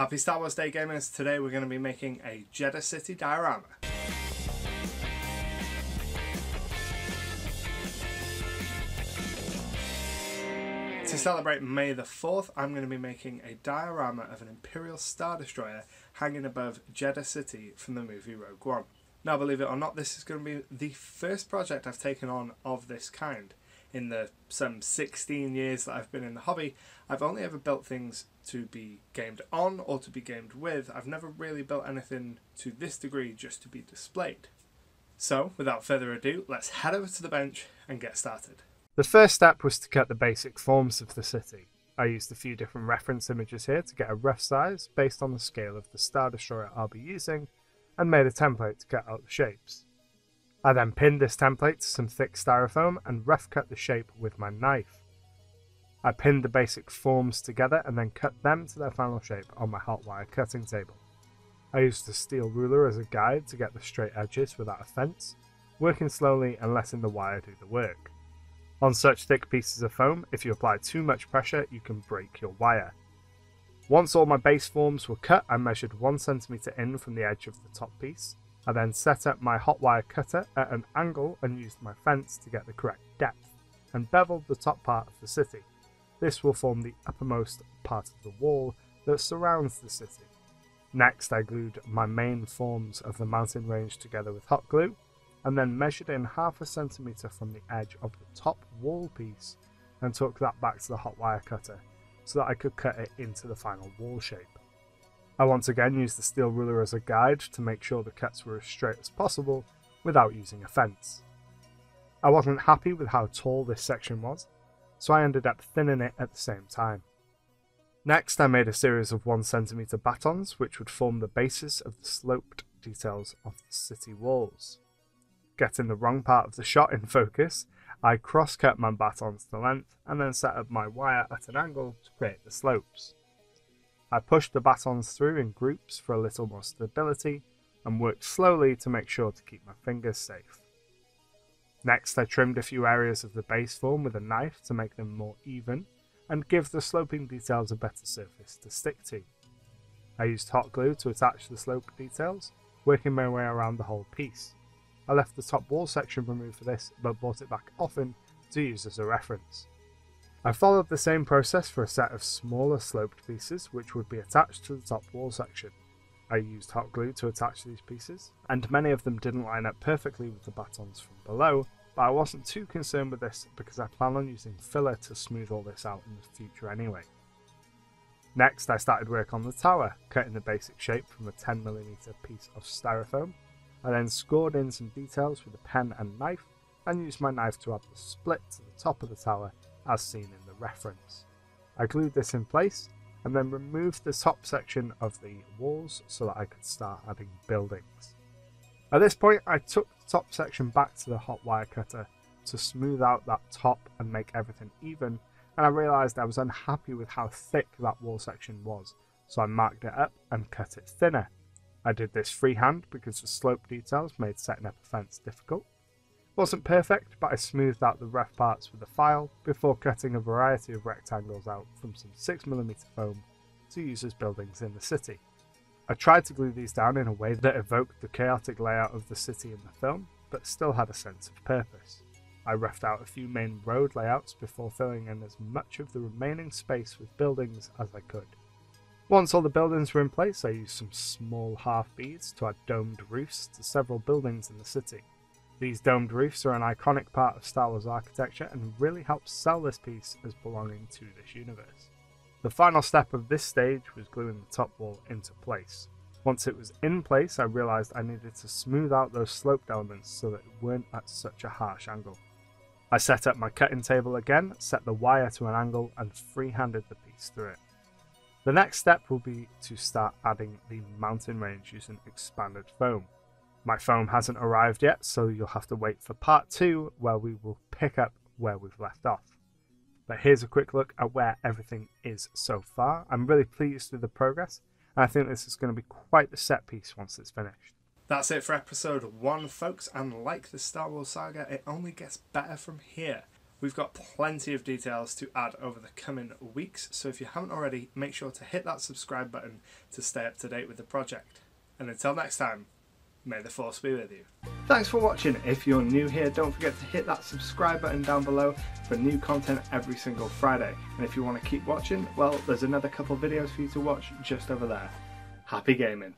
Happy Star Wars Day gamers, today we're going to be making a Jedha City diorama. To celebrate May the 4th, I'm going to be making a diorama of an Imperial Star Destroyer hanging above Jedha City from the movie Rogue One. Now, believe it or not, this is going to be the first project I've taken on of this kind. In the some 16 years that I've been in the hobby, I've only ever built things to be gamed on or to be gamed with. I've never really built anything to this degree just to be displayed. So, without further ado, let's head over to the bench and get started. The first step was to cut the basic forms of the city. I used a few different reference images here to get a rough size based on the scale of the Star Destroyer I'll be using, and made a template to cut out the shapes. I then pinned this template to some thick styrofoam and rough cut the shape with my knife. I pinned the basic forms together and then cut them to their final shape on my hot wire cutting table. I used a steel ruler as a guide to get the straight edges without a fence, working slowly and letting the wire do the work. On such thick pieces of foam, if you apply too much pressure, you can break your wire. Once all my base forms were cut, I measured 1 cm in from the edge of the top piece. I then set up my hot wire cutter at an angle and used my fence to get the correct depth, and beveled the top part of the city. This will form the uppermost part of the wall that surrounds the city. Next, I glued my main forms of the mountain range together with hot glue, and then measured in 0.5 centimeter from the edge of the top wall piece and took that back to the hot wire cutter so that I could cut it into the final wall shape. I once again used the steel ruler as a guide to make sure the cuts were as straight as possible without using a fence. I wasn't happy with how tall this section was, so I ended up thinning it at the same time. Next, I made a series of 1 centimeter battens which would form the basis of the sloped details of the city walls. Getting the wrong part of the shot in focus, I cross-cut my battens to length and then set up my wire at an angle to create the slopes. I pushed the battens through in groups for a little more stability and worked slowly to make sure to keep my fingers safe. Next, I trimmed a few areas of the base form with a knife to make them more even and give the sloping details a better surface to stick to. I used hot glue to attach the slope details, working my way around the whole piece. I left the top wall section removed for this, but brought it back often to use as a reference. I followed the same process for a set of smaller sloped pieces which would be attached to the top wall section. I used hot glue to attach these pieces, and many of them didn't line up perfectly with the battens from below, but I wasn't too concerned with this because I plan on using filler to smooth all this out in the future anyway. Next, I started work on the tower, cutting the basic shape from a 10mm piece of styrofoam. I then scored in some details with a pen and knife, and used my knife to add the split to the top of the tower as seen in the reference. I glued this in place and then removed the top section of the walls so that I could start adding buildings. At this point, I took the top section back to the hot wire cutter to smooth out that top and make everything even, and I realised I was unhappy with how thick that wall section was, so I marked it up and cut it thinner. I did this freehand because the slope details made setting up a fence difficult. Wasn't perfect, but I smoothed out the rough parts with a file before cutting a variety of rectangles out from some 6mm foam to use as buildings in the city. I tried to glue these down in a way that evoked the chaotic layout of the city in the film, but still had a sense of purpose. I roughed out a few main road layouts before filling in as much of the remaining space with buildings as I could. Once all the buildings were in place, I used some small half beads to add domed roofs to several buildings in the city. These domed roofs are an iconic part of Star Wars architecture and really help sell this piece as belonging to this universe. The final step of this stage was gluing the top wall into place. Once it was in place, I realised I needed to smooth out those sloped elements so that it weren't at such a harsh angle. I set up my cutting table again, set the wire to an angle and free-handed the piece through it. The next step will be to start adding the mountain range using expanded foam. My foam hasn't arrived yet, so you'll have to wait for part 2 where we will pick up where we've left off. But here's a quick look at where everything is so far. I'm really pleased with the progress, and I think this is going to be quite the set piece once it's finished. That's it for episode 1, folks, and like the Star Wars saga, it only gets better from here. We've got plenty of details to add over the coming weeks, so if you haven't already, make sure to hit that subscribe button to stay up to date with the project. And until next time, may the force be with you. Thanks for watching. If you're new here, don't forget to hit that subscribe button down below for new content every single Friday. And if you want to keep watching, well, there's another couple videos for you to watch just over there. Happy gaming.